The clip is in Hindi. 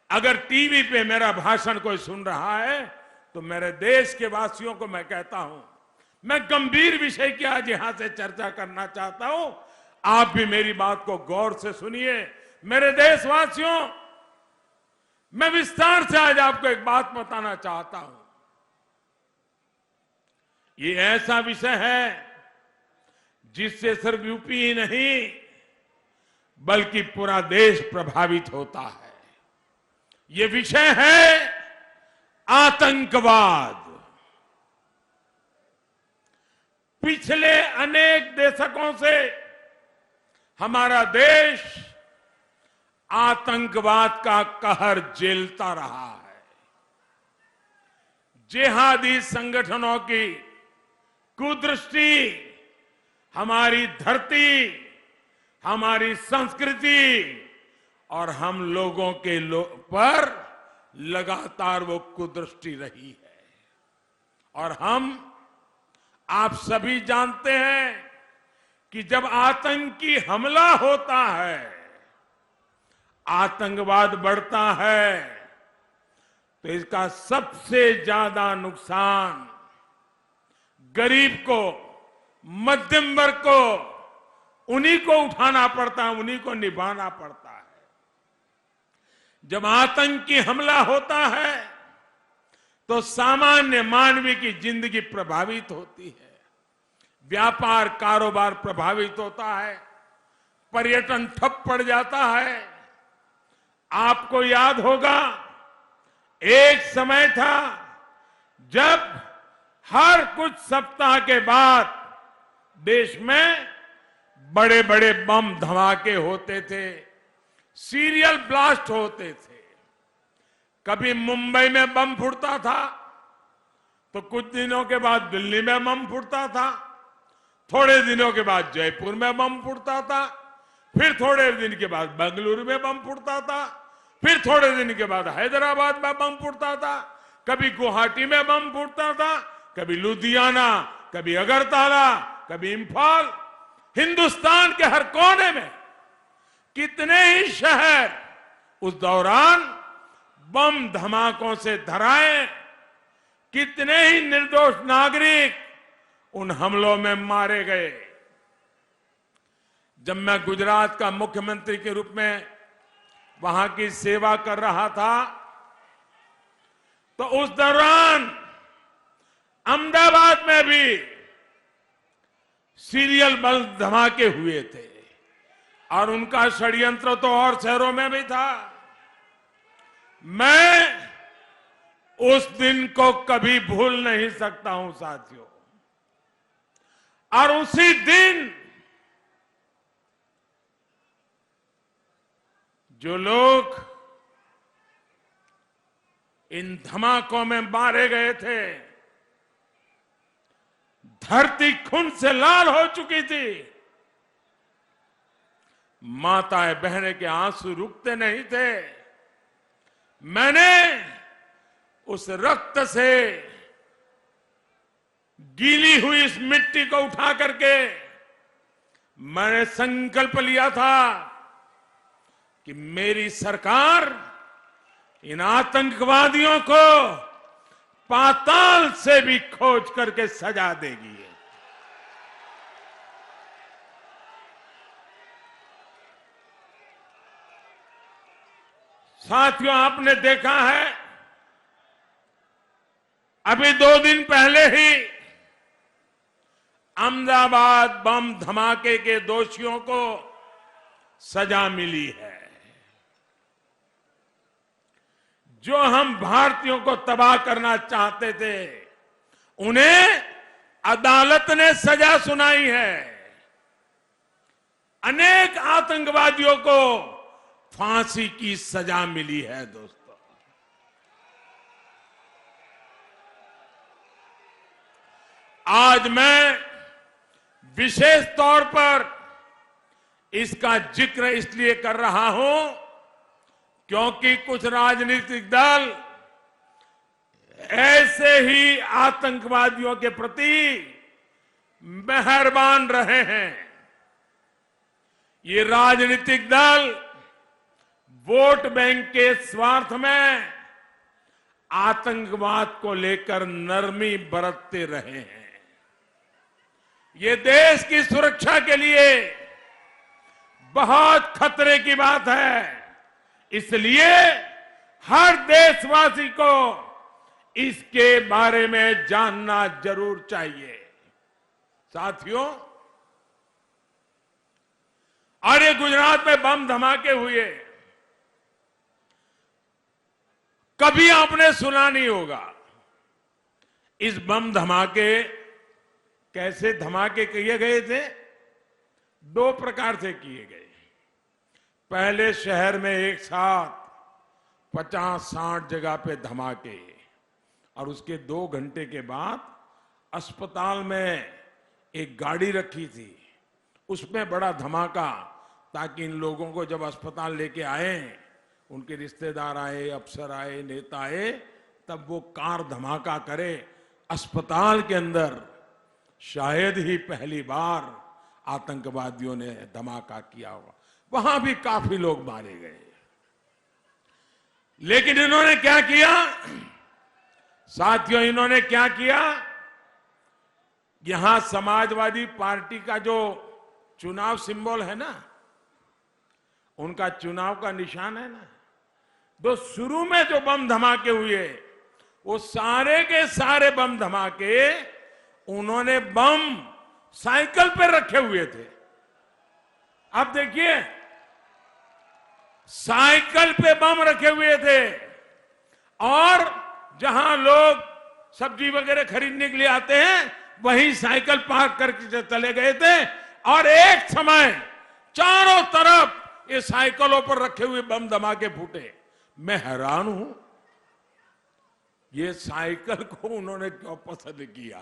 अगर टीवी पे मेरा भाषण कोई सुन रहा है तो मेरे देश के वासियों को मैं कहता हूं, मैं गंभीर विषय की आज यहां से चर्चा करना चाहता हूं। आप भी मेरी बात को गौर से सुनिए। मेरे देशवासियों, मैं विस्तार से आज आपको एक बात बताना चाहता हूं। ये ऐसा विषय है जिससे सिर्फ यूपी ही नहीं बल्कि पूरा देश प्रभावित होता है। ये विषय है आतंकवाद। पिछले अनेक दशकों से हमारा देश आतंकवाद का कहर झेलता रहा है। जिहादी संगठनों की कुदृष्टि हमारी धरती, हमारी संस्कृति और हम लोगों के पर लगातार वो कुदृष्टि रही है। और आप सभी जानते हैं कि जब आतंकी हमला होता है, आतंकवाद बढ़ता है, तो इसका सबसे ज्यादा नुकसान गरीब को, मध्यम वर्ग को, उन्हीं को उठाना पड़ता है, उन्हीं को निभाना पड़ता है। जब आतंकी हमला होता है तो सामान्य मानवी की जिंदगी प्रभावित होती है, व्यापार कारोबार प्रभावित होता है, पर्यटन ठप पड़ जाता है। आपको याद होगा, एक समय था जब हर कुछ सप्ताह के बाद देश में बड़े बड़े बम धमाके होते थे, सीरियल ब्लास्ट होते थे। कभी मुंबई में बम फूटता था तो कुछ दिनों के बाद दिल्ली में बम फूटता था, थोड़े दिनों के बाद जयपुर में बम फूटता था, फिर थोड़े दिन के बाद बेंगलुरु में बम फूटता था, फिर थोड़े दिन के बाद हैदराबाद में बम फूटता था, कभी गुवाहाटी में बम फूटता था, कभी लुधियाना, कभी अगरतला, कभी इंफाल। हिंदुस्तान के हर कोने में कितने ही शहर उस दौरान बम धमाकों से धराए, कितने ही निर्दोष नागरिक उन हमलों में मारे गए। जब मैं गुजरात का मुख्यमंत्री के रूप में वहां की सेवा कर रहा था तो उस दौरान अहमदाबाद में भी सीरियल बम धमाके हुए थे और उनका षड्यंत्र तो और शहरों में भी था। मैं उस दिन को कभी भूल नहीं सकता हूं साथियों। और उसी दिन जो लोग इन धमाकों में मारे गए थे, धरती खून से लाल हो चुकी थी। माताएं बहनें के आंसू रुकते नहीं थे। मैंने उस रक्त से गीली हुई इस मिट्टी को उठा करके मैंने संकल्प लिया था कि मेरी सरकार इन आतंकवादियों को पाताल से भी खोज करके सजा देगी। साथियों, आपने देखा है अभी 2 दिन पहले ही अहमदाबाद बम धमाके के दोषियों को सजा मिली है। जो हम भारतीयों को तबाह करना चाहते थे, उन्हें अदालत ने सजा सुनाई है। अनेक आतंकवादियों को फांसी की सजा मिली है। दोस्तों, आज मैं विशेष तौर पर इसका जिक्र इसलिए कर रहा हूं क्योंकि कुछ राजनीतिक दल ऐसे ही आतंकवादियों के प्रति मेहरबान रहे हैं। ये राजनीतिक दल वोट बैंक के स्वार्थ में आतंकवाद को लेकर नरमी बरतते रहे हैं। ये देश की सुरक्षा के लिए बहुत खतरे की बात है। इसलिए हर देशवासी को इसके बारे में जानना जरूर चाहिए। साथियों, और ये गुजरात में बम धमाके हुए, कभी आपने सुना नहीं होगा। इस बम धमाके कैसे धमाके किए गए थे? 2 प्रकार से किए गए। पहले शहर में एक साथ 50-60 जगह पे धमाके, और उसके 2 घंटे के बाद अस्पताल में एक गाड़ी रखी थी, उसमें बड़ा धमाका, ताकि इन लोगों को जब अस्पताल लेके आए, उनके रिश्तेदार आए, अफसर आए, नेता आए, तब वो कार धमाका करे। अस्पताल के अंदर शायद ही पहली बार आतंकवादियों ने धमाका किया होगा। वहां भी काफी लोग मारे गए। लेकिन इन्होंने क्या किया साथियों? इन्होंने क्या किया? यहां समाजवादी पार्टी का जो चुनाव सिंबल है ना, उनका चुनाव का निशान है ना, तो शुरू में जो बम धमाके हुए, वो सारे के सारे बम धमाके उन्होंने बम साइकिल पे रखे हुए थे। अब देखिए, साइकिल पे बम रखे हुए थे, और जहां लोग सब्जी वगैरह खरीदने के लिए आते हैं, वहीं साइकिल पार्क करके चले गए थे। और एक समय चारों तरफ ये साइकिलों पर रखे हुए बम धमाके फूटे। मैं हैरान हूं, ये साइकिल को उन्होंने क्यों पसंद किया?